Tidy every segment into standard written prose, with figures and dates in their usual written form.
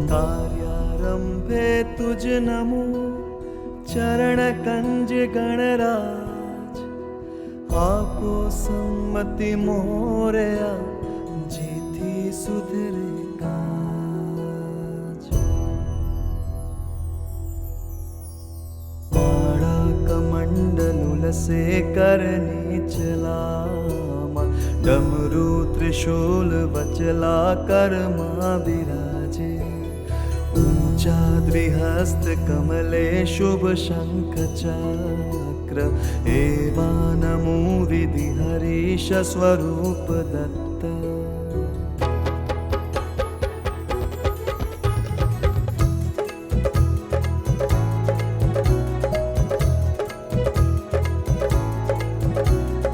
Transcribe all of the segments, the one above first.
कार्यारंभे तुझ नमो चरण कंज गणराज। आपो सम्मति मोरया जेथी सुधरे काज। माड़ा कमंडलुल से करनी चलामा, डमरू त्रिशूल वचला कर्मा विराजे। ऊंचा द्विहस्त कमले शुभ शंख चक्र, एवा नमो विधि हरीश स्वरूप दत्त।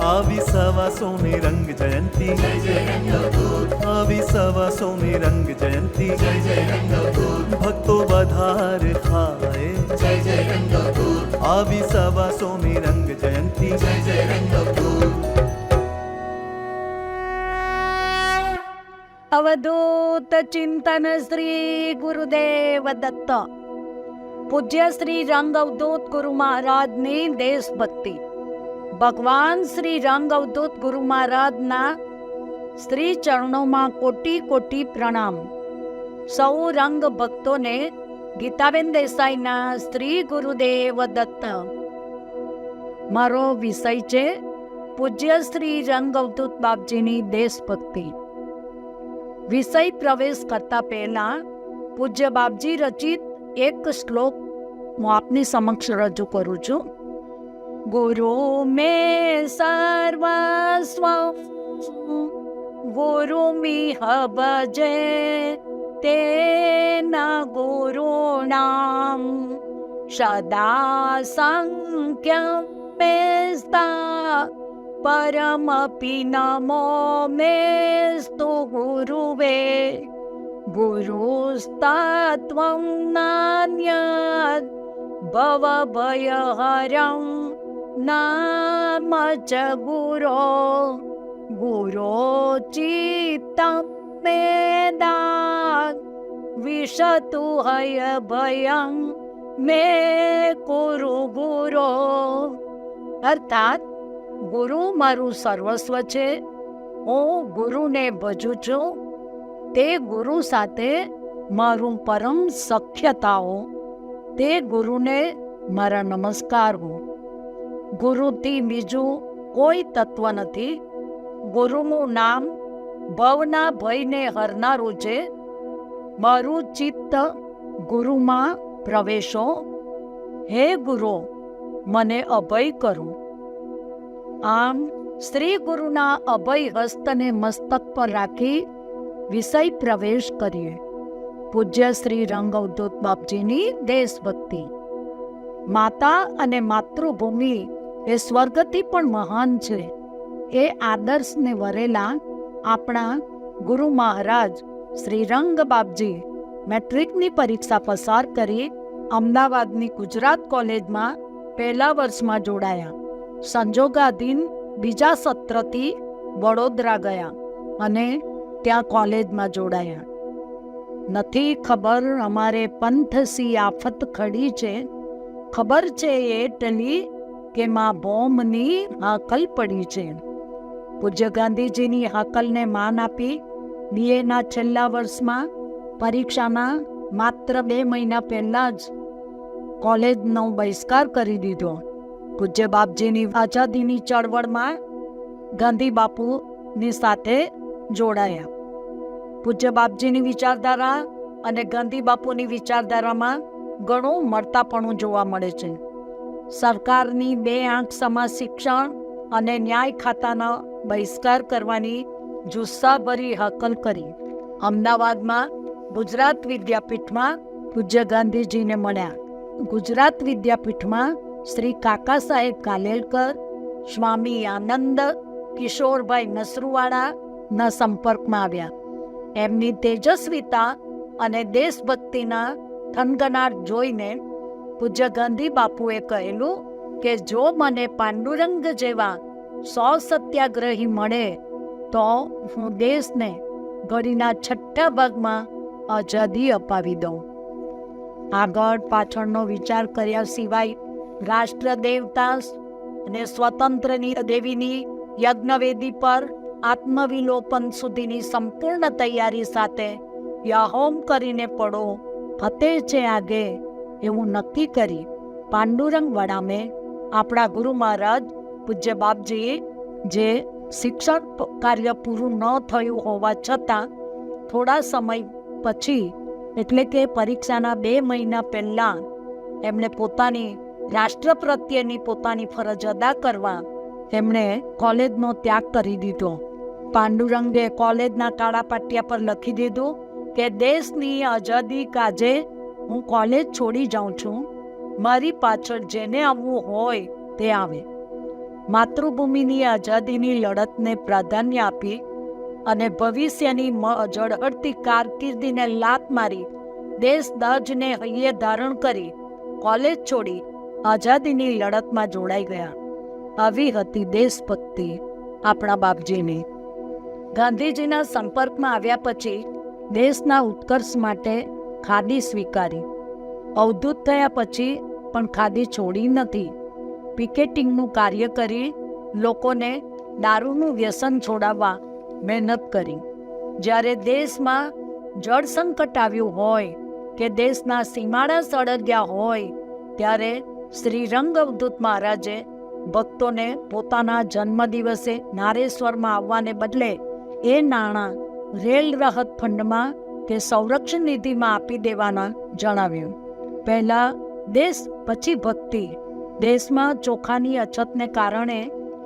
आवी सवा सोमी रंग जयंती, जय जय रंगदूत। आवी सवा सोमी रंग जयंती, जय जय रंगदूत। भक्तों बधार खाए, जय जय रंगदूत। आवी सवा सोमी रंग जयंती, जय जय रंगदूत। अवधूत चिंतन श्री गुरुदेव दत्त। पूज्य श्री रंग अवधूत गुरु महाराज ने देशभक्ति। भगवान श्री रंग अवधूत गुरु महाराज ना श्री चरणों में कोटि कोटि प्रणाम। सौ रंग भक्तों ने गीताबेन देसाई ना श्री गुरुदेव दत्त। मारो विषय छे पूज्य श्री रंग अवधूत बापजी नी देशभक्ति। विषय प्रवेश करता पहला पूज्य बापजी रचित एक श्लोक हूँ आपनी समक्ष रजू करू छू। गुरु में सर्वस्व गुरु मिह भजे, तेन गुरुणाम सदा संख्यं मेस्ता। परमपि नमो मेस्तु गुरुवे, गुरुस्तत्त्वं नान्यत् भवभयहरं नाम च गुरो। गुरो चित्तं मेदात् विशतु हयभयं मे कुरु गुरो। अर्थात गुरु मारू सर्वस्व छे, હું ગુરુને ભજું છું, તે ગુરુ સાથે મારું પરમ સખ્યતા હો, તે ગુરુને મારા નમસ્કાર હો। ગુરુથી બીજું કોઈ તત્વ નથી। ગુરુનું નામ ભવના ભયને હરનારું છે। મારું ચિત્ત ગુરુમાં પ્રવેશો, હે ગુરુ મને અભય કરો। આમ શ્રી ગુરુના અભય હસ્તને મસ્તક પર રાખી વિષય પ્રવેશ કરીએ। પૂજ્ય શ્રી રંગ અવધૂત બાપજીની દેશભક્તિ। માતા અને માતૃભૂમિ એ સ્વર્ગથી પણ મહાન છે, એ આદર્શને વરેલા આપણા ગુરુ મહારાજ શ્રી રંગ બાપજી મેટ્રિકની પરીક્ષા પસાર કરી અમદાવાદની ગુજરાત કોલેજમાં પહેલા વર્ષમાં જોડાયા। સંજોગાધીન બીજા સત્રથી વડોદરા ગયા અને ત્યાં કોલેજમાં જોડાયા। નથી ખબર અમારે પંથ सी આફત ખડી છે, ખબર છે એટલી કે માં બોમની હાકલ પડી છે। પૂજ્ય ગાંધીજીની હાકલને માન આપી બીએના છેલ્લા વર્ષમાં પરીક્ષાના માત્ર 2 મહિના પહેલા જ કોલેજનો બહિષ્કાર કરી દીધો। પૂજ્ય બાપજીની આઝાદીની ચળવળમાં ગાંધી બાપુની સાથે જોડાયા। પૂજ્ય બાપજીની વિચારધારા અને ગાંધી બાપુની વિચારધારામાં ઘણું મળતાપણું જોવા મળે છે। સરકારની 2 આંખ સમા શિક્ષણ અને ન્યાય ખાતાનો બહિષ્કાર કરવાની જુસ્સાભરી હાકલ કરી। અમદાવાદમાં ગુજરાત વિદ્યાપીઠમાં પૂજ્ય ગાંધીજીને મળ્યા। ગુજરાત વિદ્યાપીઠમાં શ્રી કાકા સાહેબ કાલેલકર, સ્વામી આનંદ કિશોરભાઈ નસરુવાળાના સંપર્કમાં આવ્યા। એમની તેજસ્વીતા અને દેશભક્તિના થનગનાટ જોઈને પૂજ્ય ગાંધી બાપુએ કહેલું કે જો મને પાંડુરંગ જેવા 100 સત્યાગ્રહી મળે તો હું દેશને ઘડીના 6 ભાગમાં આઝાદી અપાવી દઉં. આગળ પાછળનો વિચાર કર્યા સિવાય રાષ્ટ્ર દેવતા અને સ્વતંત્રની દેવીની યજ્ઞવેદી પર આત્મવિલોપન સુધીની સંપૂર્ણ તૈયારી સાથે યાહોમ કરીને પડો, ફતેહ છે આગે એવું નક્કી કરી પાંડુરંગ વડામે આપણા ગુરુ મહારાજ પૂજ્ય બાપજીએ જે શિક્ષણ કાર્ય પૂરું ન થયું હોવા છતાં થોડા સમય પછી એટલે કે પરીક્ષાના 2 મહિના પહેલાં એમણે પોતાની રાષ્ટ્ર પ્રત્યેની પોતાની ફરજ અદા કરવા એમણે કોલેજનો ત્યાગ કરી દીધો. પાંડુરંગે કોલેજના કાળા પાટિયા પર લખી દીધું કે દેશની આઝાદી કાજે હું કોલેજ છોડી જાઉં છું. મારી પાછળ જેને આવવું હોય તે આવે. માતૃભૂમિની આઝાદીની લડતને પ્રાધાન્ય આપી અને ભવિષ્યની ઝળહળતી કારકિર્દીને લાત મારી દેશ દાજને હૈયે ધારણ કરી કોલેજ છોડી આઝાદીની લડતમાં જોડાઈ ગયા. આવી હતી દેશભક્તિ આપણા બાપજીની. ગાંધીજીના સંપર્કમાં આવ્યા પછી દેશના ઉત્કર્ષ માટે ખાદી સ્વીકારી. અવધૂત થયા પછી પણ ખાદી છોડી નથી. પિકેટિંગનું કાર્ય કરી લોકોને દારૂનું વ્યસન છોડાવવા મહેનત કરી. જ્યારે દેશમાં જળ સંકટ આવ્યું હોય કે દેશના સીમાડા સળગ્યા હોય ત્યારે શ્રી રંગ અવધૂત મહારાજે ભક્તોને પોતાના જન્મદિવસે નારેશ્વરમાં આવવાને બદલે એ નાણાં રેલ રાહત ફંડમાં કે સંરક્ષણ નિધિમાં આપી દેવાના જણાવ્યું. પહેલાં દેશ પછી ભક્તિ. દેશમાં ચોખાની અછતને કારણે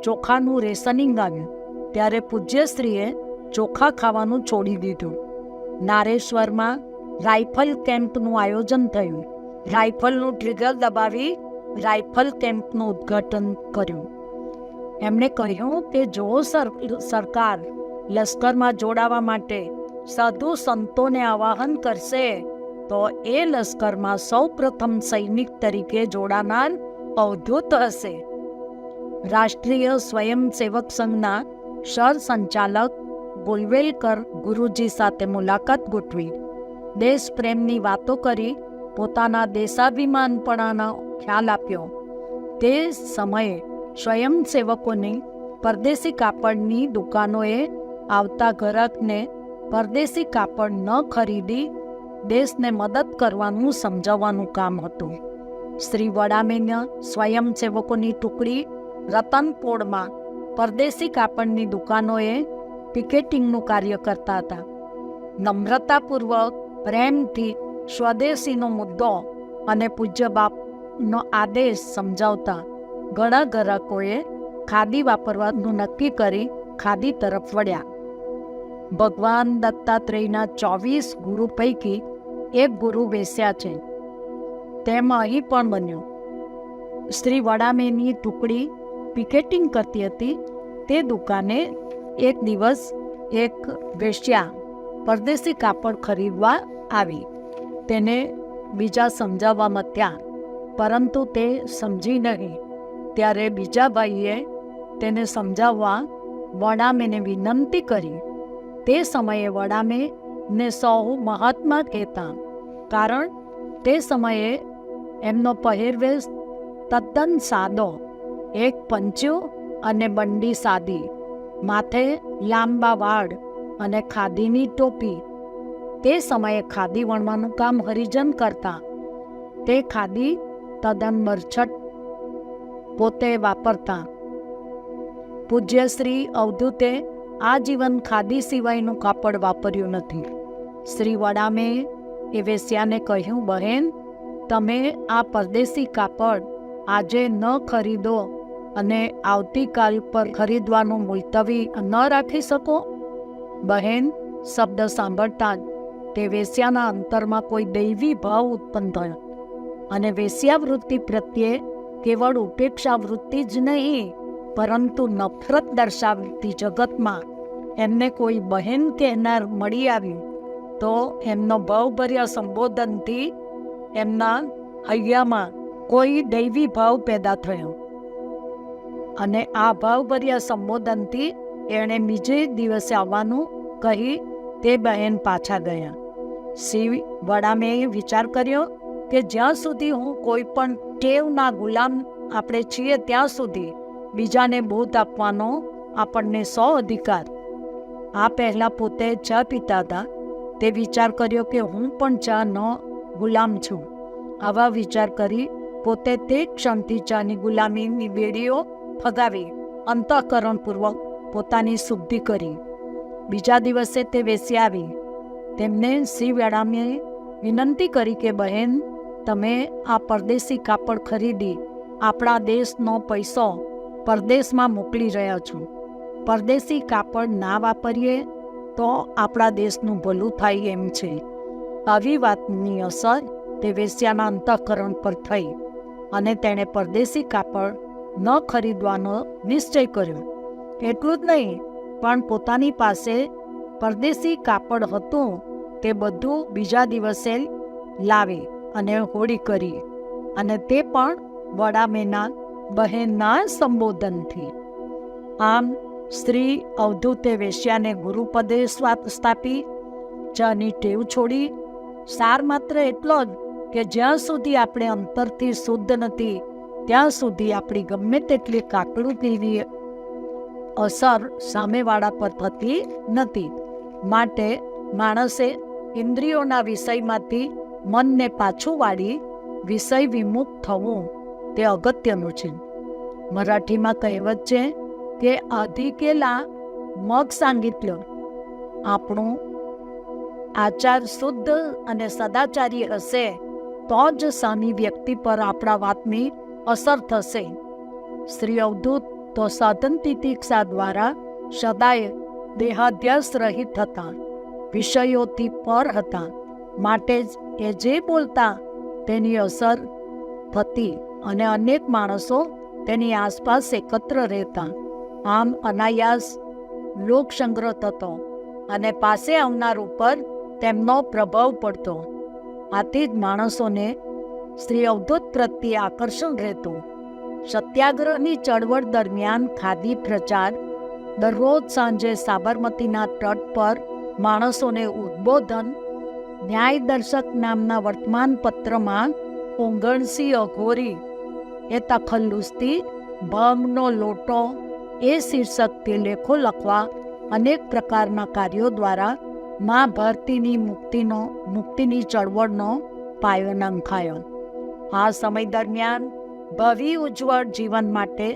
ચોખાનું રેશનિંગ આવ્યું ત્યારે પૂજ્યશ્રીએ ચોખા ખાવાનું છોડી દીધું. નારેશ્વરમાં રાઇફલ કેમ્પનું આયોજન થયું. રાઇફલનું ટ્રિગર દબાવી રાઇફલ કેમ્પનું ઉદ્ઘાટન કર્યું. એમણે કહ્યું કે જો સરકાર લશ્કરમાં જોડાવા માટે સાધુ સંતોને આવાહન કરશે તો એ લશ્કરમાં સૌપ્રથમ સૈનિક તરીકે જોડાનાર અવધૂત હશે. રાષ્ટ્રીય સ્વયંસેવક સંઘના સરસંચાલક ગોલવેલકર ગુરુજી સાથે મુલાકાત ગોઠવી દેશ પ્રેમની વાતો કરી પોતાના દેશાભિમાનપણાનો ખ્યાલ આપ્યો. તે સમયે સ્વયંસેવકોની પરદેશી કાપડની દુકાનોએ આવતા ગ્રાહકને પરદેશી કાપડ ન ખરીદી દેશને મદદ કરવાનું સમજાવવાનું કામ હતું. શ્રી વડામેના સ્વયંસેવકોની ટુકડી રતનપોળમાં પરદેશી કાપડની દુકાનોએ પિકેટિંગનું કાર્ય કરતા હતા. નમ્રતાપૂર્વક પ્રેમથી સ્વદેશીનો મુદ્દો અને પૂજ્ય બાપનો આદેશ સમજાવતા ઘણા ગ્રાહકોએ ખાદી વાપરવાનું નક્કી કરી ખાદી તરફ વળ્યા. ભગવાન દત્તાત્રેયના 24 ગુરુ પૈકી એક ગુરુ વેશ્યા છે તેમ અહીં પણ બન્યું. શ્રી વડામેની ટુકડી પિકેટિંગ કરતી હતી તે દુકાને એક દિવસ એક વેશ્યા પરદેશી કાપડ ખરીદવા આવી. તેને બીજા સમજાવવા મથ્યા પરંતુ તે સમજી નહીં. ત્યારે બીજા ભાઈએ તેને સમજાવવા વડામેને વિનંતી કરી. તે સમયે વડામે ને સૌ મહાત્મા કહેતા કારણ તે સમયે એમનો પહેરવેશ તદ્દન સાદો, એક પંચ્યું અને બંડી સાદી, માથે લાંબા વાળ અને ખાદીની ટોપી. તે સમયે ખાદી વણવાનું કામ હરિજન કરતા. તે ખાદી તદ્દન બરછટ પોતે વાપરતા. પૂજ્ય શ્રી અવધૂતે આજીવન ખાદી સિવાયનું કાપડ વાપર્યું નથી. શ્રી વડામે એ વેશ્યાને કહ્યું, બહેન, તમે આ પરદેશી કાપડ આજે ન ખરીદો અને આવતીકાલ પર ખરીદવાનું મુલતવી ન રાખી શકો? બહેન શબ્દ સાંભળતા જ તે વેશ્યાના અંતરમાં કોઈ દૈવી ભાવ ઉત્પન્ન થયો અને વેશ્યાવૃત્તિ પ્રત્યે કેવળ ઉપેક્ષા વૃત્તિ જ નહીં પરંતુ નફરત દર્શાવતી જગતમાં એમને કોઈ બહેન કહેનાર મળી આવ્યું તો એમનો ભાવભર્યા સંબોધનથી એમના હૈયામાં કોઈ દૈવી ભાવ પેદા થયો અને આ ભાવભર્યા સંબોધનથી એણે બીજે દિવસે આવવાનું કહી તે બહેન પાછા ગયા. સિંહ વડામેં વિચાર કર્યો કે જ્યાં સુધી હું કોઈ પણ ટેવના ગુલામ આપણે છીએ ત્યાં સુધી બીજાને બોધ આપવાનો આપણને 100 અધિકાર. આ પહેલાં પોતે ચા પીતા હતા. તે વિચાર કર્યો કે હું પણ ચાનો ગુલામ છું. આવા વિચાર કરી પોતે તે ક્ષણથી ચાની ગુલામીની બેડીઓ ફગાવી અંતઃકરણપૂર્વક પોતાની શુદ્ધિ કરી. બીજા દિવસે તે વેશ્યા આવી. તેમને સિંહ વડામેં વિનંતી કરી કે બહેન, તમે આ પરદેશી કાપડ ખરીદી આપણા દેશનો પૈસો પરદેશમાં મોકલી રહ્યા છો. પરદેશી કાપડ ના વાપરીએ તો આપણા દેશનું ભલું થાય એમ છે. આવી વાતની અસર તે વેશ્યાના અંતઃકરણ પર થઈ અને તેણે પરદેશી કાપડ ન ખરીદવાનો નિશ્ચય કર્યો. એટલું જ નહીં, પણ પોતાની પાસે પરદેશી કાપડ હતું તે બધું બીજા દિવસે લાવી અને હોળી કરી, અને તે પણ વડામેના બહેનના સંબોધનથી. આમ સ્ત્રી અવધૂતે વેશ્યાને ગુરુપદે સ્થાપી, ચાની ટેવ છોડી. સાર માત્ર એટલો જ કે જ્યાં સુધી આપણે અંતરથી શુદ્ધ નથી ત્યાં સુધી આપણી ગમે તેટલી કાકડું અસર સામેવાળા પર થતી નથી. માટે માણસે ઇન્દ્રિયોના વિષયમાંથી મનને પાછું વાળી વિષય વિમુખ થવું તે અગત્યનું છે. મરાઠીમાં કહેવત છે કે આધી કેલા મગ સાંગિતલ્યો. આપણું આચાર શુદ્ધ અને સદાચારી હશે તો જ સામી વ્યક્તિ પર આપણા વાતની અસર થશે. શ્રી અવધૂત તો સાધન તિતિક્ષા દ્વારા સદાય દેહાધ્યાસ રહિત હતા, વિષયોથી પર હતા. માટે જ એ જે બોલતા તેની અસર થતી અને અનેક માણસો તેની આસપાસ એકત્ર રહેતા. આમ અનાયાસ લોકસંગ્રહ થતો અને પાસે આવનાર ઉપર તેમનો પ્રભાવ પડતો. આથી જ માણસોને શ્રી અવધૂત પ્રત્યે આકર્ષણ રહેતું. સત્યાગ્રહની ચળવળ દરમિયાન ખાદી પ્રચાર દરરોજ સાંજે સાબરમતીના તટ પર માણસોને ઉદ્બોધન ન્યાયદર્શક નામના વર્તમાનપત્રમાં ઓંગણસી અઘોરી એ તખલ્લુસથી ભંગનો લોટો એ શીર્ષકથી લેખો લખવા અનેક પ્રકારના કાર્યો દ્વારા મા ભારતીની મુક્તિની ચળવળનો પાયો નંખાયો. આ સમય દરમિયાન ભવિ ઉજ્જવળ જીવન માટે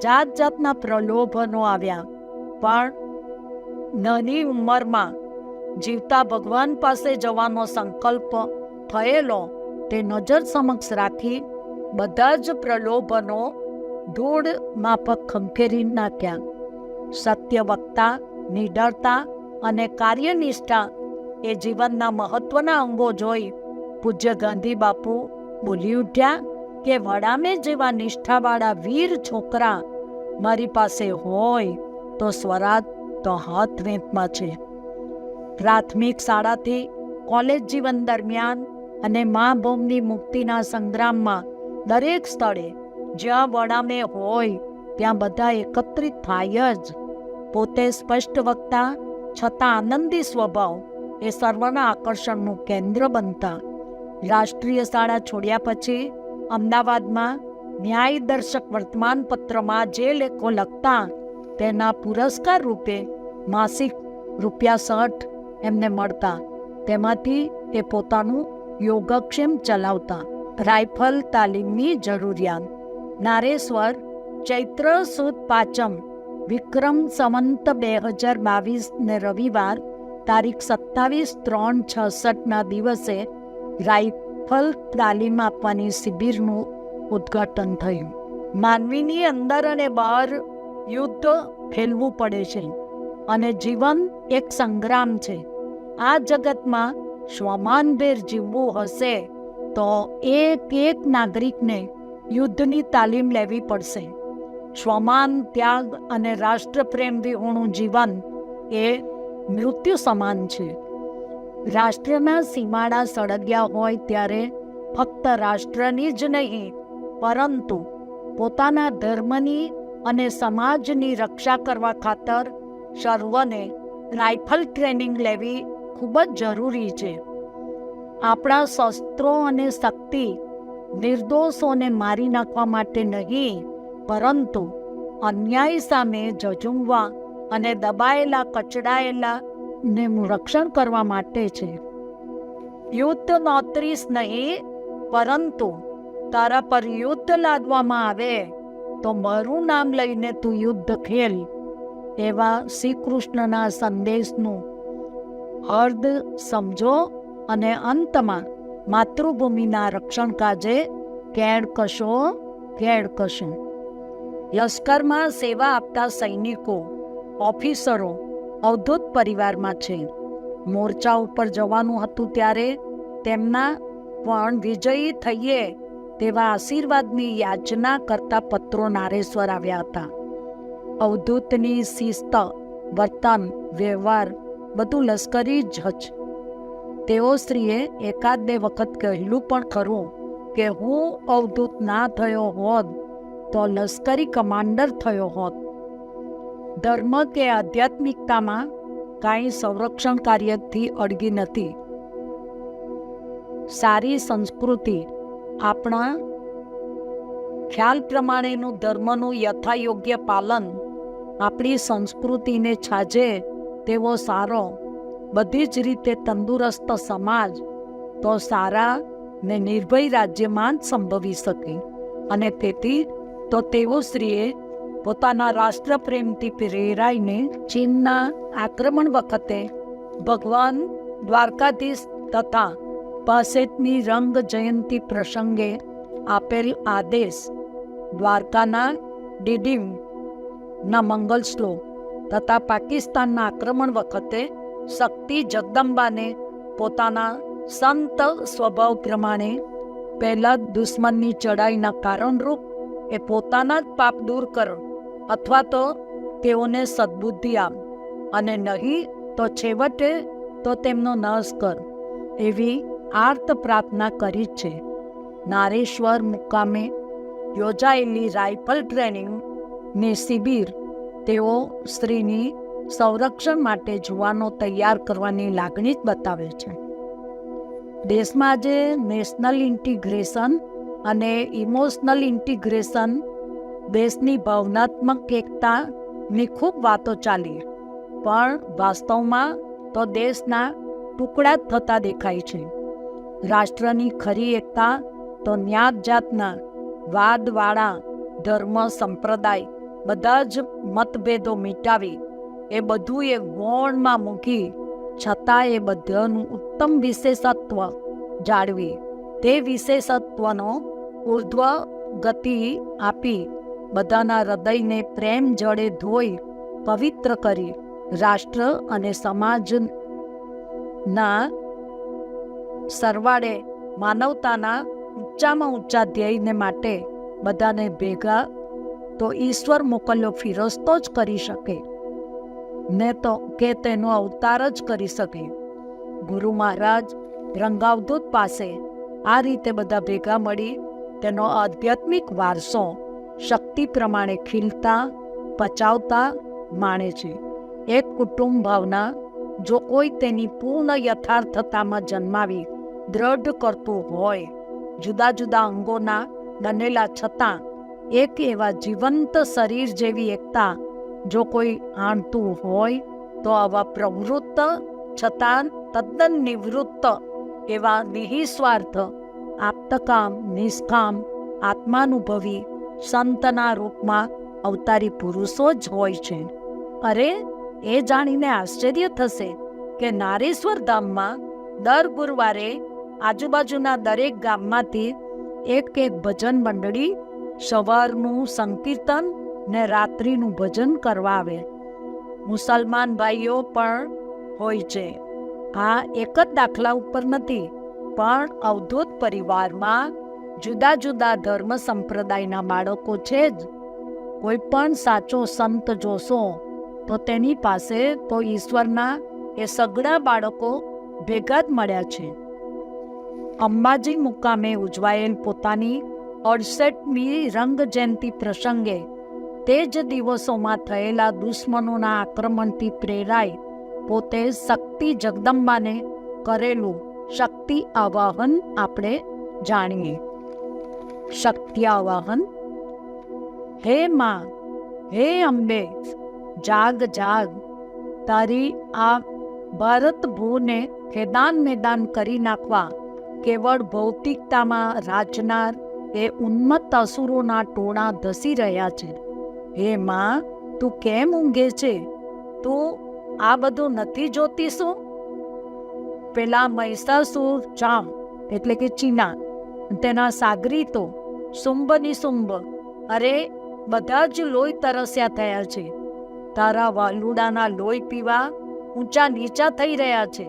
જાત જાતના પ્રલોભનો આવ્યા, પણ નાની ઉંમરમાં જીવતા ભગવાન પાસે જવાનો સંકલ્પ થયેલો તે નજર સમક્ષ રાખી બધા જ પ્રલોભનો ધૂળ માફક ખંખેરી નાખ્યા. સત્ય વક્તા, નિડરતા અને કાર્યનિષ્ઠા એ જીવનના મહત્વના અંગો જોઈ પૂજ્ય ગાંધી બાપુ બોલી ઉઠ્યા કે વડામે જેવા નિષ્ઠાવાળા વીર છોકરા મારી પાસે હોય તો સ્વરાજ તો હાથ વેંતમાં છે. પ્રાથમિક શાળાથી કોલેજ જીવન દરમિયાન અને મા ભૂમની મુક્તિના સંગ્રામમાં દરેક સ્થળે જ્યાં વડામે હોય ત્યાં બધા એકત્રિત થાય જ. પોતે સ્પષ્ટ વક્તા છતાં આનંદી સ્વભાવ એ સર્વના આકર્ષણનું કેન્દ્ર બનતા. રાષ્ટ્રીય શાળા છોડ્યા પછી અમદાવાદમાં ન્યાયદર્શક વર્તમાનપત્રમાં જે લેખો લખતા તેના પુરસ્કાર રૂપે માસિક ₹60 એમને મળતા. તેમાંથી તે પોતાનું યોગક્ષેમ ચલાવતા. રાઇફલ તાલીમની જરૂરિયાત. નારેશ્વર ચૈત્ર સુદ પાંચમ વિક્રમ સંવંત 2022 ને રવિવાર તારીખ 27/3/66ના દિવસે રાઇફલ તાલીમ આપવાની શિબિરનું ઉદ્ઘાટન થયું. માનવીની અંદર અને બહાર યુદ્ધ ફેલવું પડે છે અને જીવન એક સંગ્રામ છે. આ જગતમાં સ્વમાનભેર જીવવું હશે તો એક નાગરિકને યુદ્ધની તાલીમ લેવી પડશે. સ્વમાન, ત્યાગ અને રાષ્ટ્રપ્રેમ વિહોણું જીવન એ મૃત્યુ સમાન છે. રાષ્ટ્રના સીમાડા સળગ્યા હોય ત્યારે ફક્ત રાષ્ટ્રની જ નહીં પરંતુ પોતાના ધર્મની અને સમાજની રક્ષા કરવા ખાતર સર્વને રાઇફલ ટ્રેનિંગ લેવી ખૂબ જ જરૂરી છે. આપણા શસ્ત્રો અને શક્તિ નિર્દોષોને મારી નાખવા માટે નહીં, પરંતુ અન્યાય સામે ઝઝૂમવા અને દબાયેલા કચડાયેલાને રક્ષણ કરવા માટે છે. યુદ્ધ નોતરીશ નહીં, પરંતુ તારા પર યુદ્ધ લાદવામાં આવે તો મારું નામ લઈને તું યુદ્ધ ખેલ. એવા શ્રી કૃષ્ણના સંદેશનું અર્થ સમજો અને અંતમાં માતૃભૂમિના રક્ષણ કાજે કેળ કશો. લશ્કરમાં સેવા આપતા સૈનિકો, ઓફિસરો અવધૂત પરિવારમાં છે. મોરચા ઉપર જવાનું હતું ત્યારે તેમના પણ વિજયી થઈએ તેવા આશીર્વાદની યાચના કરતા પત્રો નારેશ્વર આવ્યા હતા. અવધૂતની શિસ્ત, વર્તન, વ્યવહાર બધું લશ્કરી જ છે. તેઓ શ્રીએ એકાદ બે વખત કહેલું પણ ખરું કે હું અવધૂત ના થયો હોત તો લશ્કરી કમાન્ડર થયો હોત. ધર્મ કે આધ્યાત્મિકતામાં કાંઈ સંરક્ષણ કાર્યથી અડગી નથી. સારી સંસ્કૃતિ આપણા ખ્યાલ પ્રમાણેનું ધર્મનું યથાયોગ્ય પાલન આપણી સંસ્કૃતિને છાજે તેવો સારો, બધી જ રીતે તંદુરસ્ત સમાજ તો સારા ને નિર્ભય રાજ્યમાં જ સંભવી શકે. અને તેથી તો તેઓ શ્રીએ પોતાના રાષ્ટ્રપ્રેમથી પ્રેરાઈને ચીનના આક્રમણ વખતે ભગવાન દ્વારકાધીશ તથા 65મી રંગ જયંતિ પ્રસંગે આપેલ આદેશ, દ્વારકાના ડીડીમના મંગલ શ્લોક તથા પાકિસ્તાનના આક્રમણ વખતે શક્તિ જગદંબાને પોતાના સંત સ્વભાવ પ્રમાણે પહેલા દુશ્મનની ચડાઈના કારણરૂપ એ પોતાના જ પાપ દૂર કર, અથવા તો તેઓને સદબુદ્ધિ આપ, અને નહીં તો છેવટે તો તેમનો નાશ કર, એવી આર્ત પ્રાર્થના કરી છે. નારેશ્વર મુકામે યોજાયેલી રાઇફલ ટ્રેનિંગની શિબિર તેઓ શ્રીની સંરક્ષણ માટે જુવાનો તૈયાર કરવાની લાગણી જ બતાવે છે. દેશમાં આજે નેશનલ ઇન્ટિગ્રેશન અને ઇમોશનલ ઇન્ટિગ્રેશન, દેશની ભાવનાત્મક એકતાની ખૂબ વાતો ચાલી, પણ વાસ્તવમાં તો દેશના ટુકડા જ થતા દેખાય છે. રાષ્ટ્રની ખરી એકતા તો જ્ઞાત જાતના વાદવાળા ધર્મ સંપ્રદાય બધા જ મતભેદો મિટાવી એ બધું એ ગૌણમાં મૂકી છતાં એ બધાનું ઉત્તમ વિશેષત્વ જાળવી તે વિશેષત્વનો ઉર્ધ્વ ગતિ આપી બધાના હૃદયને પ્રેમ જળે ધોઈ પવિત્ર કરી રાષ્ટ્ર અને સમાજના સરવાળે માનવતાના ઊંચામાં ઊંચા ધ્યેયને માટે બધાને ભેગા તો ઈશ્વર મોકલ્યો ફિરસ્તો જ કરી શકે ને તો કે તેનો અવતાર જ કરી શકે. ગુરુ મહારાજ રંગાવધૂત પાસે આ રીતે બધા ભેગા મળી તેનો આધ્યાત્મિક વારસો શક્તિ પ્રમાણે ખીલતા પચાવતા માણે છે. એક કુટુંબ ભાવના જો કોઈ તેની પૂર્ણ યથાર્થતામાં જન્માવી દ્રઢ કરતું હોય, જુદા જુદા અંગોના બનેલા છતાં એક એવા જીવંત શરીર જેવી એકતા જો કોઈ આણતું હોય તો આવા પ્રવૃત્ત છતાં તદ્દન નિવૃત્ત એવા નિઃસ્વાર્થ આપ્તકામ નિષ્કામ આત્માનુભવી સંતના રૂપમાં અવતારી પુરુષો જ હોય છે. અરે એ જાણીને આશ્ચર્ય થશે કે નારેશ્વર ધામમાં દર ગુરુવારે આજુબાજુના દરેક ગામમાંથી એક ભજન મંડળી સવારનું સંકીર્તન ને રાત્રિનું ભજન કરવા આવે. મુસલમાન ભાઈઓ પણ હોય છે. આ એક જ દાખલા ઉપર નથી, પણ અવધૂત પરિવારમાં જુદા જુદા ધર્મ સંપ્રદાયના બાળકો છે જ. કોઈ પણ સાચો સંત જોશો તો તેની પાસે તો ઈશ્વરના એ સગડા બાળકો ભેગા જ મળ્યા છે. અંબાજી મુકામે ઉજવાયેલ પોતાની 68મી રંગ જયંતિ પ્રસંગે તે જ દિવસોમાં થયેલા દુશ્મનોના આક્રમણથી પ્રેરાઈ પોતે શક્તિ જગદંબાને કરેલું શક્તિ આવાહન આપણે જાણીએ. શક્તિ આવાહન. હે માં, હે અંબે, જાગ જાગ, તારી આ ભારત ભૂને ખેદાન મેદાન કરી નાખવા કેવળ ભૌતિકતામાં રાચનાર એ ઉન્મત્ત અસુરોના ટોળા ધસી રહ્યા છે. હે માં, તું કેમ ઊંઘે છે? તું આ બધું નથી જોતી શું? પેલા મહિષાસુર ચામ એટલે કે ચીના, તેના સાગરીતો શુંભ નિશુંભ, અરે બધા જ લોહી તરસ્યા થયા છે. તારા વાલુડાના લોહી પીવા ઊંચા નીચા થઈ રહ્યા છે.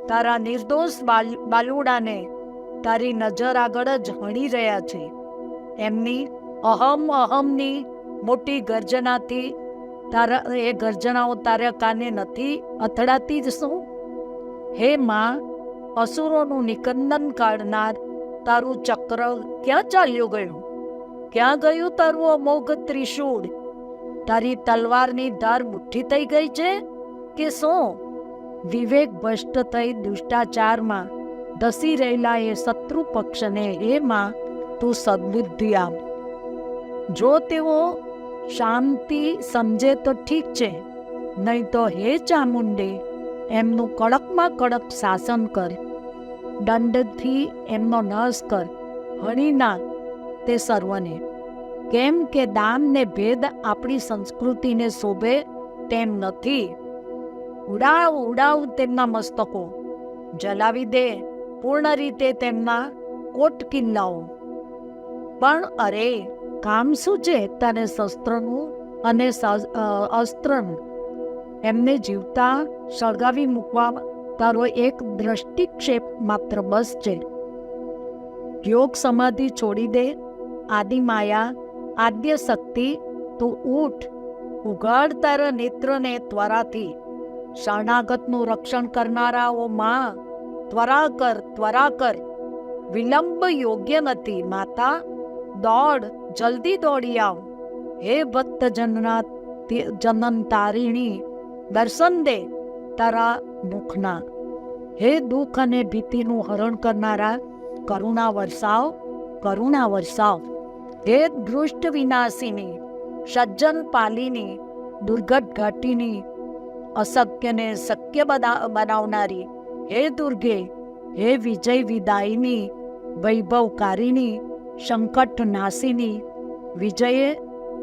તારા નિર્દોષ બાલુડાને તારી નજર આગળ જ હણી રહ્યા છે. એમની અહમ અહમની મોટી ગર્જનાથી એ ગર્જનાઓ તારા કાને નથી અથડાતી જ શું? હે માં, અસુરોનું નિકંદન કાઢનાર તારું ચક્ર ક્યાં ચાલ્યું ગયું? ક્યાં ગયું તારું અમોઘ ત્રિશૂળ? તારી તલવારની ધાર મુઠ્ઠી થઈ ગઈ છે કે શું? વિવેક ભ્રષ્ટ થઈ દુષ્ટાચારમાં ધસી રહેલા એ શત્રુ પક્ષને હે માં, તું સદબુદ્ધિ આપ. જો તેઓ શાંતિ સમજે તો ઠીક છે, નહીં તો હે ચામુંડે, એમનું કડકમાં કડક શાસન કર. દંડથી એમનો નાશ કર, હણી નાખ તે સર્વને. કેમ કે દાન ને ભેદ આપણી સંસ્કૃતિને શોભે તેમ નથી. ઉડાવ ઉડાવ તેમના મસ્તકો, જલાવી દે પૂર્ણ રીતે તેમના કોટ કિલ્લાઓ. પણ અરે, કામ શું છે તને શસ્ત્રનું અને અસ્ત્રનું? એમને જીવતા સળગાવી મૂકવા તારો એક દ્રષ્ટિક્ષેપ માત્ર બસ છે. યોગ સમાધિ છોડી દે. આદિ માયા, આદ્ય શક્તિ, તું ઊઠ, ઉઘાડ તારા નેત્રને ત્વરાથી. શરણાગતનું રક્ષણ કરનારા ઓ માં, ત્વરા કર, ત્વરા કર. વિલંબ યોગ્ય નથી માતા, દોડ, જલ્દી દોડી આવ. હે ભક્ત જનન તારીણી, દર્શન દે તારા મુખના. હે દુઃખ અને ભીતિનું હરણ કરનારા, કરુણા વરસાવ, કરુણા વરસાવ. હે દૃષ્ટ વિનાશિની, સજ્જન પાલિની, દુર્ગત ઘાટીની, અશક્યને શક્ય બનાવનારી, હે દુર્ગે, હે વિજય વિદાયિની, વૈભવકારિણી, સંકટ નાશિની, વિજયે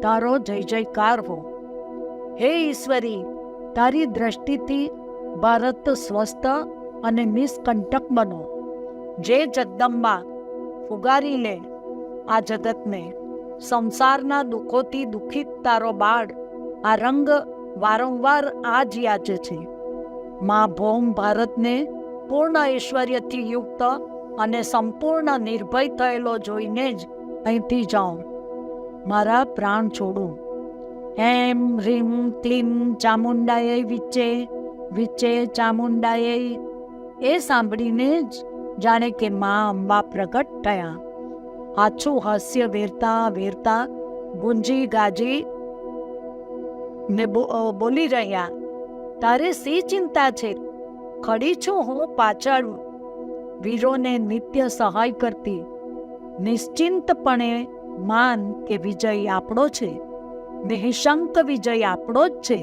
તારો જય જયકાર હો. હે ઈશ્વરી, તારી દ્રષ્ટિથી ભારત સ્વસ્થ અને નિષ્કંટક બનો. જે જગદંબા, ફુગારી લે આ જગતને. સંસારના દુઃખોથી દુઃખિત તારો બાળ આ રંગ વારંવાર આ જ યાચે છે. મા ભૌમ ભારતને પૂર્ણ ઐશ્વર્યથી યુક્ત અને સંપૂર્ણ નિર્ભય થયેલો જોઈને જ અહીંથી જાઉં. મારા પ્રાણ છોડું. એમ રીમ ક્લીમ ચામુંડાએ વિચે, વિચે ચામુંડાએ. એ સાંભળીને જ જાણે કે મા અંબા પ્રગટ થયા. આછું હાસ્ય વેરતા વેરતા ગુંજી ગાજી ને બોલી રહ્યા, તારે શી ચિંતા છે? ખડી છું હું પાછળ, વીરોને નિત્ય સહાય કરતી. નિશ્ચિંતપણે માન કે વિજય આપણો છે, નિઃશંક વિજય આપણો જ છે.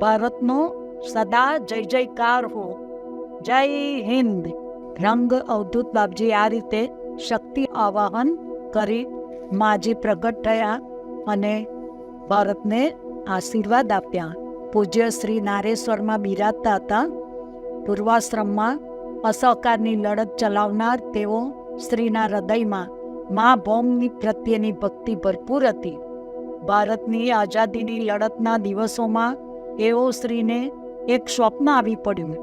ભારતનો સદા જય જયકાર હો. જય હિન્દ. રંગ અવધૂત બાપજી આ રીતે શક્તિ આવાહન કરી માજી પ્રગટ થયા અને ભારતને આશીર્વાદ આપ્યા. પૂજ્ય શ્રી નારેશ્વરમાં બિરાજતા હતા. પૂર્વાશ્રમમાં અસહકારની લડત ચલાવનાર તેઓ શ્રીના હૃદયમાં મા ભૌમની પ્રત્યેની ભક્તિ ભરપૂર હતી. ભારતની આઝાદીની લડતના દિવસોમાં એઓ શ્રીને એક સ્વપ્ન આવી પડ્યું,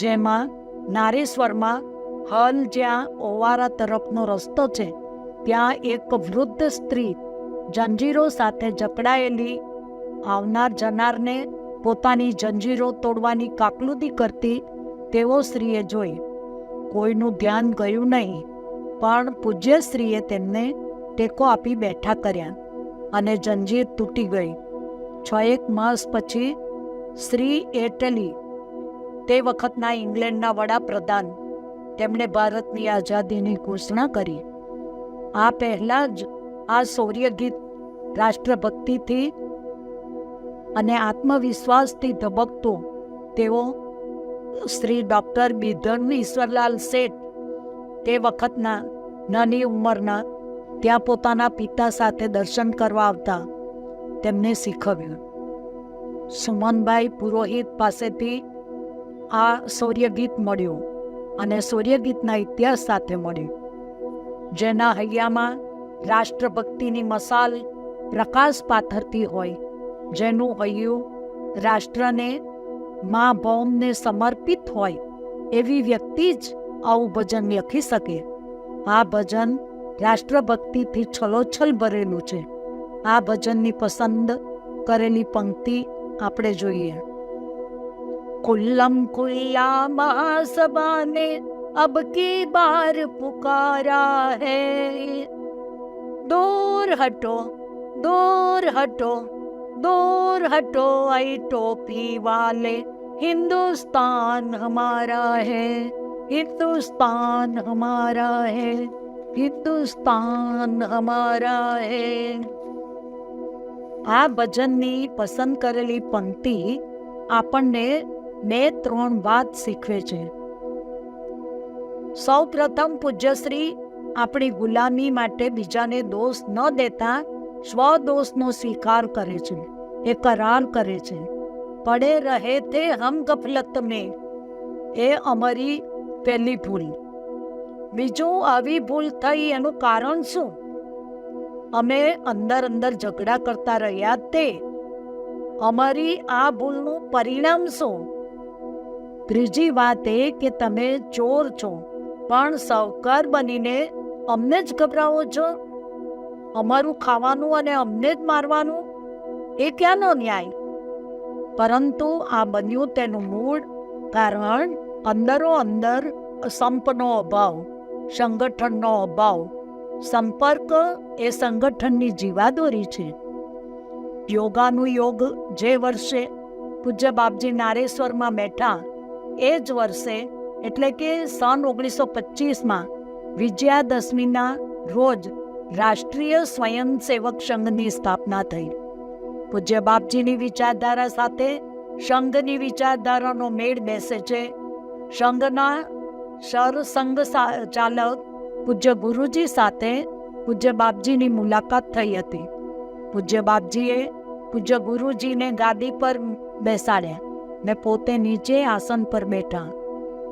જેમાં નારેશ્વરમાં હલ જ્યાં ઓવારા તરફનો રસ્તો છે ત્યાં એક વૃદ્ધ સ્ત્રી જંજીરો સાથે જકડાયેલી આવનાર જનારને પોતાની જંજીરો તોડવાની કાકલુદી કરતી તેઓ શ્રીએ જોઈ. કોઈનું ધ્યાન ગયું નહીં, પણ પૂજ્ય શ્રીએ તેમને ટેકો આપી બેઠા કર્યા અને જંજીર તૂટી ગઈ. 6 માસ પછી શ્રી એટલી, તે વખતના ઇંગ્લેન્ડના વડાપ્રધાન, તેમણે ભારતની આઝાદીની ઘોષણા કરી. આ પહેલા જ આ શૌર્યગીત રાષ્ટ્રભક્તિથી અને આત્મવિશ્વાસથી ધબકતું તેઓ શ્રી ડૉક્ટર બિધન ઈશ્વરલાલ શેઠ તે વખતના નાની ઉંમરના ત્યાં પોતાના પિતા સાથે દર્શન કરવા આવતા તેમને શીખવ્યું. સુમનભાઈ પુરોહિત પાસેથી આ શૌર્યગીત મળ્યું અને શૌર્યગીતના ઇતિહાસ સાથે મળ્યું, જેના હૈયામાં રાષ્ટ્રભક્તિની મસાલ પ્રકાશ પાથરતી હોય, જેનું હૈયું રાષ્ટ્રને મા ભૌમને સમર્પિત હોય એવી વ્યક્તિ જ આવું ભજન લખી શકે. આ ભજન રાષ્ટ્રભક્તિથી છલોછલ ભરેલું છે. આ ભજનની પસંદ કરેલી પંક્તિ આપણે જોઈએ. કુલ્લમ કુલ્લા મહાસભા ને અબ કી બાર પુકારા હૈ, દૂર હટો દૂર હટો दूर हटो आई टोपी वाले, हिंदुस्तान हमारा है, हिंदुस्तान हमारा है, हिंदुस्तान हमारा है. આ ભજનની પસંદ કરેલી પંક્તિ આપણને 2-3 વાત શીખવે છે. સૌ પ્રથમ પૂજ્યશ્રી આપણી ગુલામી માટે બીજાને દોષ ન દેતા સ્વદોષનો સ્વીકાર કરે છે, એ કરાર કરે છે. પડે રહે તે હમ ગફલત મેં, એ અમારી પહેલી ભૂલ. બીજું, આવી ભૂલ થઈ એનું કારણ શું? અમે અંદર અંદર ઝઘડા કરતા રહ્યા તે અમારી આ ભૂલનું પરિણામ શું? ત્રીજી વાત એ કે તમે ચોર છો પણ સાવકાર બનીને અમને જ ગભરાવો છો. અમારું ખાવાનું અને અમને જ મારવાનું, એ ક્યાંનો ન્યાય? પરંતુ આ બન્યું તેનું મૂળ કારણ અંદરો અંદર સંપનો અભાવ, સંગઠનનો અભાવ. સંપર્ક એ સંગઠનની જીવાદોરી છે. યોગાનું યોગ જે વર્ષે પૂજ્ય બાપજી નારેશ્વરમાં બેઠા એ જ વર્ષે એટલે કે સન 1925માં વિજયાદશમીના રોજ રાષ્ટ્રીય સ્વયંસેવક સંઘની સ્થાપના થઈ. પૂજ્ય બાપજીની વિચારધારા સાથે સંઘની વિચારધારાનો મેળ બેસે છે. સંઘના સરસંઘ ચાલક પૂજ્ય ગુરુજી સાથે પૂજ્ય બાપજીની મુલાકાત થઈ હતી. પૂજ્ય બાપજીએ પૂજ્ય ગુરુજીને ગાદી પર બેસાડ્યા ને પોતે નીચે આસન પર બેઠા.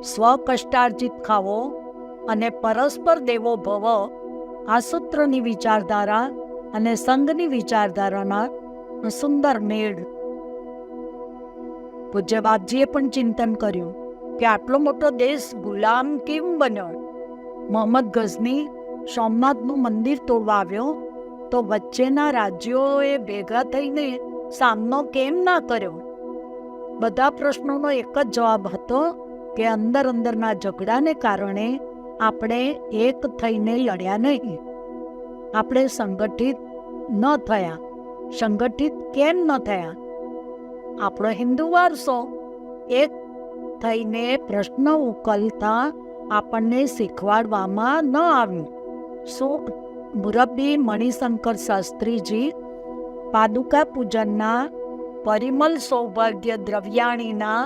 સ્વકષ્ટાર્જિત ખાવો અને પરસ્પર દેવો ભવ, આ સૂત્રની વિચારધારા અને સંઘની વિચારધારાના સુંદર મેળ. પૂજ્ય બાપજીએ પણ ચિંતન કર્યું કે આટલો મોટો દેશ ગુલામ કેમ બન્યો? મોહમ્મદ ગઝની સોમનાથનું મંદિર તોડવા આવ્યો તો વચ્ચેના રાજ્યોએ ભેગા થઈને સામનો કેમ ના કર્યો? બધા પ્રશ્નોનો એક જ જવાબ હતો કે અંદર અંદરના ઝઘડાને કારણે આપણે એક થઈને લડ્યા નહીં. આપણે સંગઠિત ન થયા. સંગઠિત કેમ ન થયા? આપણો હિન્દુ વારસો એક થઈને પ્રશ્ન ઉકેલતા આપણને શીખવાડવામાં ન આવ્યું. શું મુરબ્બી મણિશંકર શાસ્ત્રીજી પાદુકા પૂજનના પરિમલ સૌભાગ્ય દ્રવ્યાણીના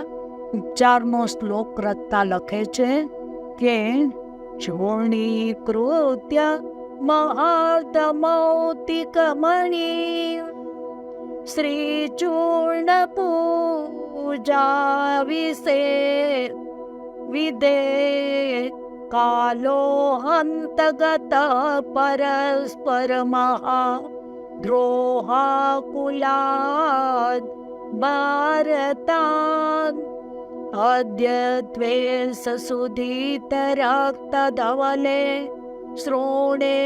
ઉચ્ચારનો શ્લોક રચતા લખે છે કે ચૂર્ણીકૃત્ય મહાર્ધમૌતિકમણી શ્રી ચૂર્ણ પૂજા વિશે વિદે કાલો હંતગત પરસ્પર મહા દ્રોહાકુલાદ ભારતાન અદ્યત્વે સસુધિત રક્ત ધવલે શ્રોણે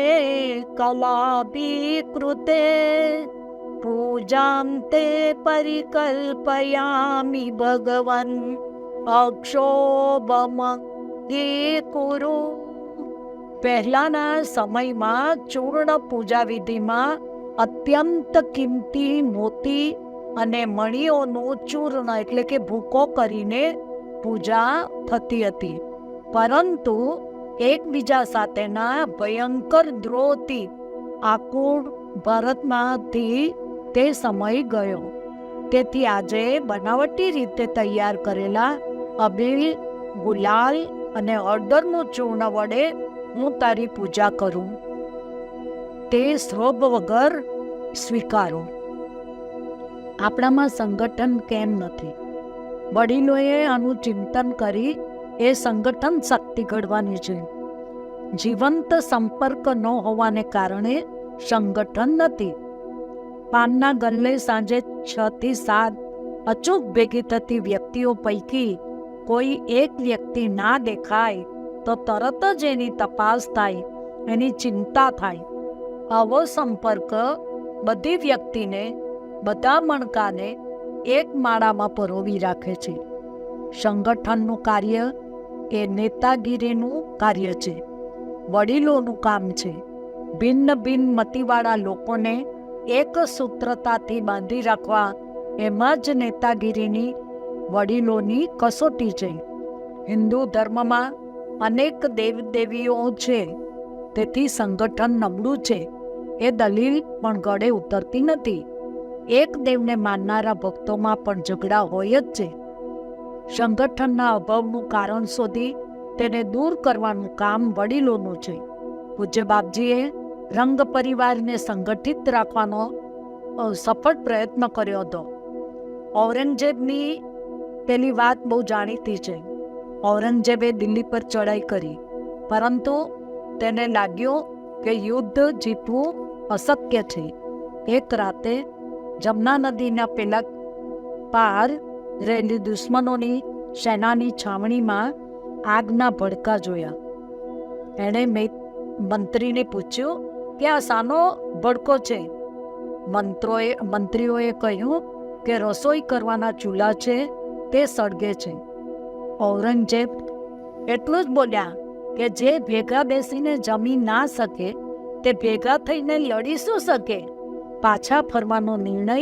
કલાભીકૃતે પૂજાં તે પરિકલ્પયામિ ભગવન અક્ષોભમ હે કુરુ. પહેલાના સમયમાં ચૂર્ણ પૂજા વિધિમાં અત્યંત કિંમતી મોતી અને મણીઓનું ચૂર્ણ એટલે કે ભૂકો કરીને પૂજા થતી હતી. પરંતુ એકબીજા સાથેના ભયંકર દ્રોહથી આકુળ ભારતમાંથી તે સમય ગયો. તેથી આજે બનાવટી રીતે તૈયાર કરેલા અબીલ, ગુલાલ અને હળદરનું ચૂર્ણ વડે હું તારી પૂજા કરું, તે શ્રોભ વગર સ્વીકારો. આપણામાં સંગઠન કેમ નથી? વડીલોએ આનું ચિંતન કરી એ સંગઠન શક્તિ ઘડવાની છે. જીવંત સંપર્ક ન હોવાને કારણે સંગઠન નથી. પાનના ગલ્લે સાંજે 6 થી 7 અચૂક ભેગી થતી વ્યક્તિઓ પૈકી કોઈ એક વ્યક્તિ ના દેખાય તો તરત જ એની તપાસ થાય, એની ચિંતા થાય. આવો સંપર્ક બધી વ્યક્તિને, બધા મણકાને એક માળામાં પરોવી રાખે છે. સંગઠનનું કાર્ય એ નેતાગીરીનું કાર્ય છે, વડીલોનું કામ છે. ભિન્ન ભિન્ન મતિવાળા લોકોને એક સૂત્રતાથી બાંધી રાખવા એમાં જ નેતાગીરીની, વડીલોની કસોટી છે. હિન્દુ ધર્મમાં અનેક દેવદેવીઓ છે, તેથી સંગઠન નબળું છે એ દલીલ પણ ગળે ઉતરતી નથી. એક દેવને માનનારા ભક્તોમાં પણ ઝઘડા હોય જ છે. સંગઠનના અભાવનું કારણ શોધી તેને દૂર કરવાનું કામ વડીલોનું છે. પૂજ્ય બાપજીએ રંગ પરિવારને સંગઠિત રાખવાનો સફળ પ્રયત્ન કર્યો હતો. ઔરંગઝેબની પેલી વાત બહુ જાણીતી છે. ઔરંગઝેબે દિલ્હી પર ચડાઈ કરી, પરંતુ તેને લાગ્યું કે યુદ્ધ જીતવું અશક્ય છે. એક રાતે જમના નદીના પેલા પાર રહેલી દુશ્મનોની સેનાની છાવણીમાં આગના ભડકા જોયા. એણે મંત્રીને પૂછ્યું કે આ શાનો ભડકો છે? મંત્રીઓએ કહ્યું કે રસોઈ કરવાના ચૂલા છે તે સળગે છે. ઔરંગઝેબ એટલું જ બોલ્યા કે જે ભેગા બેસીને જમી ના શકે તે ભેગા થઈને લડી શું શકે? પાછા ફરવાનો નિર્ણય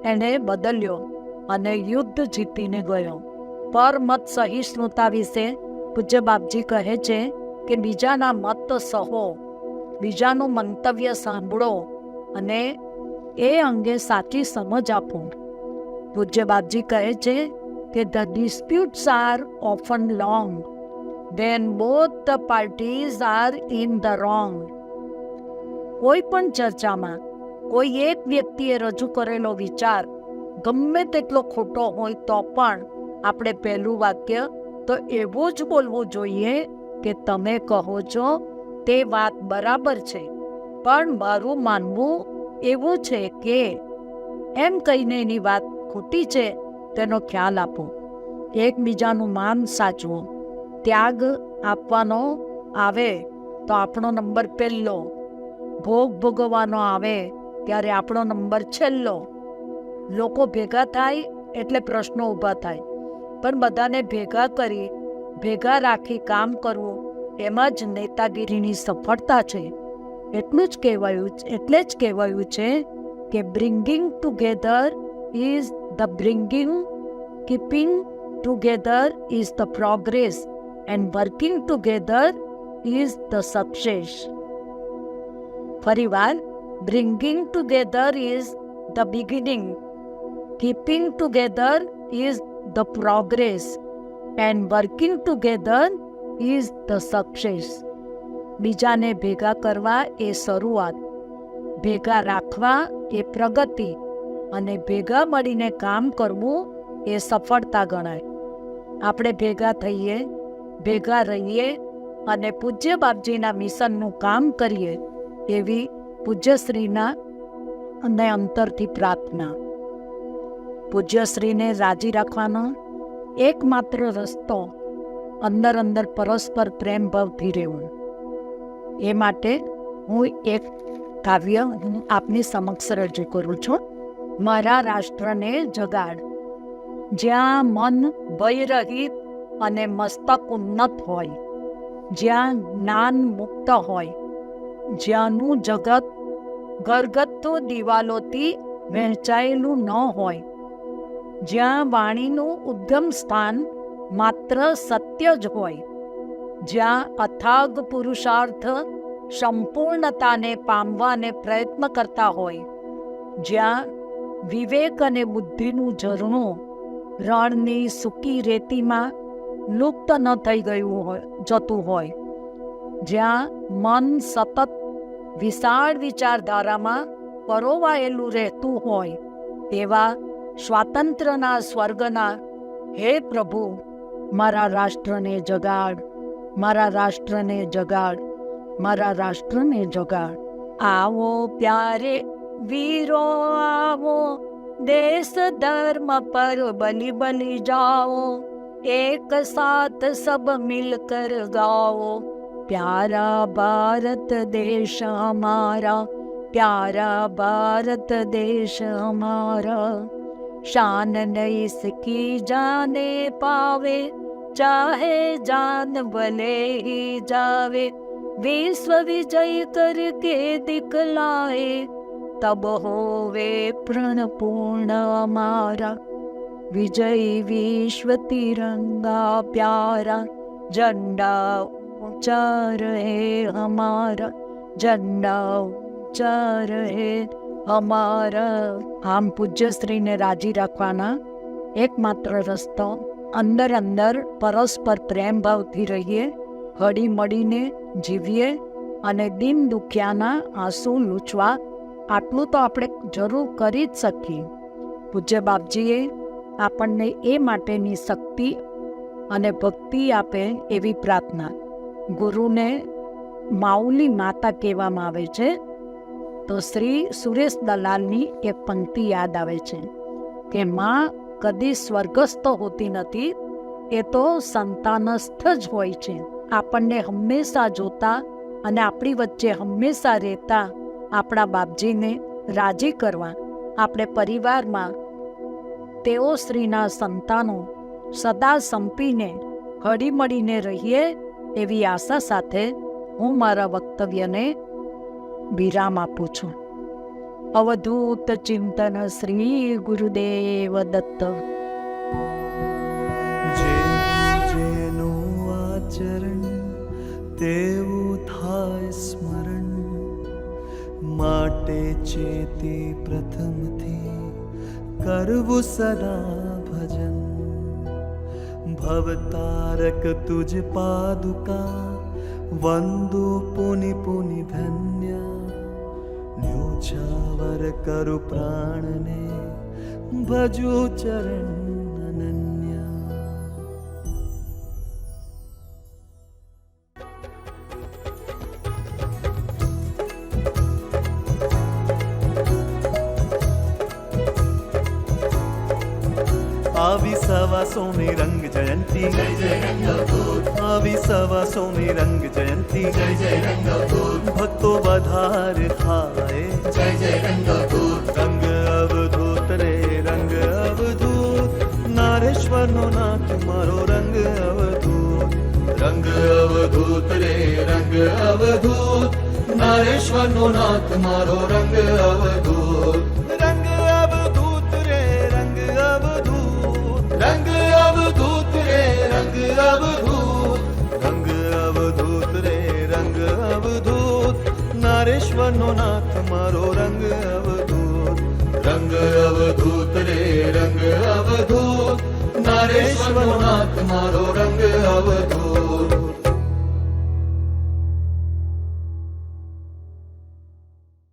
એણે બદલ્યો અને યુદ્ધ જીતીને ગયો. પરમત સહિષ્ણુતા વિશે પૂજ્ય બાપજી કહે છે કે બીજાના મત સહો, બીજાનું મંતવ્ય સાંભળો અને એ અંગે સાચી સમજ આપો. પૂજ્ય બાપજી કહે છે કે the disputes are often long when both the parties are in the wrong. કોઈ પણ ચર્ચામાં કોઈ એક વ્યક્તિએ રજૂ કરેલો વિચાર ગમે તેટલો ખોટો હોય તો પણ આપણે પહેલું વાક્ય તો એવું જ બોલવું જોઈએ કે તમે કહો છો તે વાત બરાબર છે, પણ મારું માનવું એવું છે કે એમ કહીને એની વાત ખોટી છે તેનો ખ્યાલ આપો. એકબીજાનું માન સાચવો. ત્યાગ આપવાનો આવે તો આપણો નંબર પહેલો, ભોગ ભોગવવાનો આવે ત્યારે આપણો નંબર છેલ્લો. લોકો ભેગા થાય એટલે પ્રશ્નો ઊભા થાય, પણ બધાને ભેગા કરી, ભેગા રાખી કામ કરવું એમાં જ નેતાગીરીની સફળતા છે. એટલે જ કહેવાયું છે કે bringing together is the bringing, keeping together is the progress and working together is the success. ફરીવાર, bringing together is the beginning, keeping together is the progress and working together is the success. બીજાને ભેગા કરવા એ શરૂઆત, ભેગા રાખવા એ પ્રગતિ અને ભેગા મળીને કામ કરવું એ સફળતા ગણાય. આપણે ભેગા થઈએ, ભેગા રહીએ અને પૂજ્ય બાપજીના મિશનનું કામ કરીએ એવી પૂજ્યશ્રીના અને અંતરથી પ્રાર્થના. પૂજ્યશ્રીને રાજી રાખવાનો એકમાત્ર રસ્તો અંદર પરસ્પર પ્રેમ ભાવથી રહેવું. એ માટે હું એક કાવ્ય આપની સમક્ષ રજૂ કરું છું. મારા રાષ્ટ્રને જગાડ. જ્યાં મન ભયરહિત અને મસ્તક ઉન્નત હોય, જ્યાં જ્ઞાન મુક્ત હોય, જ્યાંનું જગત ઘરગથ્થુ દિવાલોથી વહેંચાયેલું ન હોય, જ્યાં વાણીનું ઉદ્ગમ સ્થાન માત્ર સત્ય જ હોય, જ્યાં અથાગ પુરુષાર્થ સંપૂર્ણતાને પામવાને પ્રયત્ન કરતા હોય, જ્યાં વિવેક અને બુદ્ધિનું ઝરણું રણની સૂકી રેતીમાં લુપ્ત ન થઈ જતું હોય, જ્યાં મન સતત વિશાળ વિચારધારામાં પરોવાયેલું રહેતું હોય, તેવા સ્વાતંત્ર્યના સ્વર્ગના હે પ્રભુ, મારા રાષ્ટ્રને જગાડ, મારા રાષ્ટ્રને જગાડ, મારા રાષ્ટ્રને જગાડ. આવો પ્યારે વીરો આવો, દેશ ધર્મ પર બલિ બલિ જાઓ, एक साथ सब मिलकर गाओ, प्यारा भारत देश हमारा, प्यारा भारत देश हमारा. शान नहीं इसकी जाने पावे, चाहे जान भले ही जावे, विश्व विजय करके दिखलाए, तब होवे प्रण पूर्ण हमारा. विजय विश्व तिरंगा प्यारा, झंडा ऊंचा रहे हमारा, झंडा ऊंचा रहे हमारा. આમ પૂજ્યશ્રીને રાજી રાખવાના એકમાત્ર રસ્તો અંદર અંદર પરસ્પર પ્રેમ ભાવથી રહીએ, હળી મળીને જીવીએ અને દિન દુખિયાના આંસુ લૂછવા, આટલું તો આપણે જરૂર કરી જ શકીએ. પૂજ્ય બાપજીએ આપણને એ માટેની શક્તિ અને ભક્તિ આપે એવી પ્રાર્થના. ગુરુને માઉલી માતા કહેવામાં આવે છે, તો શ્રી સુરેશ દલાલની એક પંક્તિ યાદ આવે છે કે માં કદી સ્વર્ગસ્થ હોતી નથી, એ તો સંતાનસ્થ જ હોય છે. આપણને હંમેશા જોતા અને આપણી વચ્ચે હંમેશા રહેતા આપણા બાપજીને રાજી કરવા આપણે પરિવારમાં તેઓ શ્રીના સંતાનો સદા સંપીને હળી મળીને રહીએ એવી આશા સાથે હું મારા વક્તવ્યને વિરામ આપું છું. અવધૂત ચિંતન શ્રી ગુરુદેવ દત્ત. જેનું આચરણ તેવું થાય સ્મરણ, માટે ચેતી પ્રથમથી કરવું સદા ભજન. ભવતારક તુજ પાદુકા વંદુ પુનિ પુનિ ધન્ય, ન્યોછાવર કરુ પ્રાણને ભજુ ચરણ અનન્ય. આવી સવાસોની રંગ જયંતી, જય જય રંગદૂત. આવી સવાસોની રંગ જયંતી, જય જય રંગદૂત. ભક્તો વધાર ખાય, જય જય રંગદૂત. રંગ અવધૂત રે રંગ અવધૂત, નારેશ્વરનો નાથ મારો રંગ અવધૂત. રંગ અવધૂત રે રંગ અવધૂત, નારેશ્વરનો નાથ મારો રંગ અવધૂત. રંગ અવધૂત રે રંગ અવધૂત, રંગ અવધૂત રે રંગ અવધૂત. રંગ અવધૂત રે રંગ અવધૂત, નારેશ્વરનો નાથ મારો રંગ અવધૂત. રંગ અવધૂત રે રંગ અવધૂત, નારેશ્વરનો નાથ મારો રંગ અવધૂત.